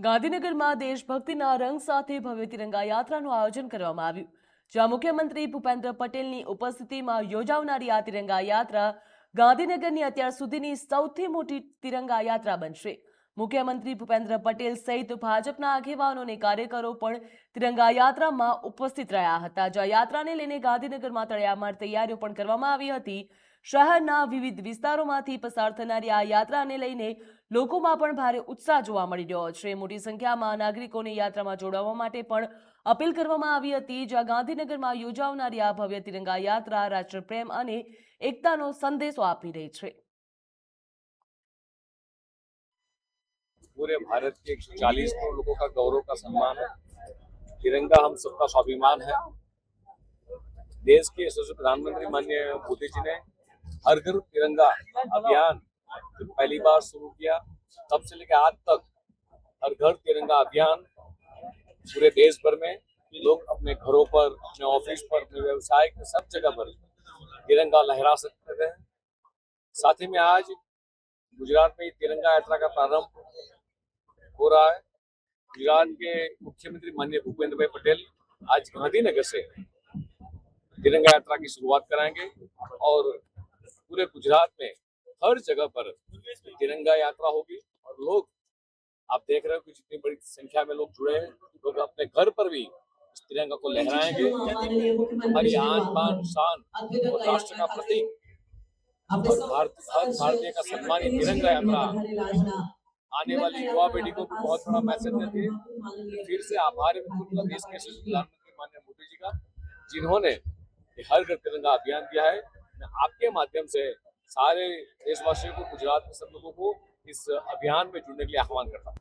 ગાંધીનગરમાં દેશભક્તિના રંગ સાથે ભવ્ય તિરંગા યાત્રાનું આયોજન કરવામાં આવ્યું, જ્યાં મુખ્યમંત્રી ભૂપેન્દ્ર પટેલની ઉપસ્થિતિમાં યોજાનારી આ તિરંગા યાત્રા ગાંધીનગરની અત્યાર સુધીની સૌથી મોટી તિરંગા યાત્રા બનશે। મુખ્યમંત્રી ભૂપેન્દ્ર પટેલ સહિત ભાજપના આગેવાનો અને કાર્યકરો પણ તિરંગા યાત્રામાં ઉપસ્થિત રહ્યા હતા, જ્યાં યાત્રાને લઈને ગાંધીનગરમાં તડયામાર તૈયારીઓ પણ કરવામાં આવી હતી। શહેરના વિવિધ વિસ્તારોમાંથી પસાર થનારી આ યાત્રાને લઈને લોકોમાં પણ ભારે ઉત્સાહ જોવા મળી રહ્યો છે। મોટી સંખ્યામાં નાગરિકોને યાત્રામાં જોડાવા માટે પણ અપીલ કરવામાં આવી હતી, જ્યાં ગાંધીનગરમાં યોજાનારી આ ભવ્ય તિરંગા યાત્રા રાષ્ટ્રપ્રેમ અને એકતાનો સંદેશો આપી રહી છે। पूरे भारत के 140 करोड़ लोगों का गौरव का सम्मान है। तिरंगा हम सबका स्वाभिमान है। देश के यशस्वी प्रधानमंत्री माननीय मोदी जी ने हर घर तिरंगा अभियान पहली बार शुरू किया, तब से लेकर आज तक हर घर तिरंगा अभियान पूरे देश भर में लोग अपने घरों पर, अपने ऑफिस पर, अपने व्यवसाय के सब जगह पर तिरंगा लहरा सकते हैं। साथ ही में आज गुजरात में तिरंगा यात्रा का प्रारंभ हो रहा है। गुजरात के मुख्यमंत्री माननीय भूपेंद्र भाई पटेल आज गांधीनगर से तिरंगा यात्रा की शुरुआत कराएंगे और पूरे गुजरात में हर जगह पर तिरंगा यात्रा होगी। और लोग, आप देख रहे हो कि जितनी बड़ी संख्या में लोग जुड़े हैं, लोग अपने घर पर भी इस तिरंगा को लहराएंगे। हमारी आन बान शान और राष्ट्र का प्रतीक और हर भारतीय का सम्मान ये तिरंगा यात्रा आने वाली युवा पीढ़ी को भी बहुत बड़ा मैसेज देती है। फिर से आभार व्यक्त करूंगा देश के यशस्वी प्रधानमंत्री माननीय मोदी जी का, जिन्होंने हर घर तिरंगा अभियान दिया है। मैं आपके माध्यम से सारे देशवासियों को, गुजरात के सब लोगों को इस अभियान में जुड़ने के लिए आह्वान करता हूँ।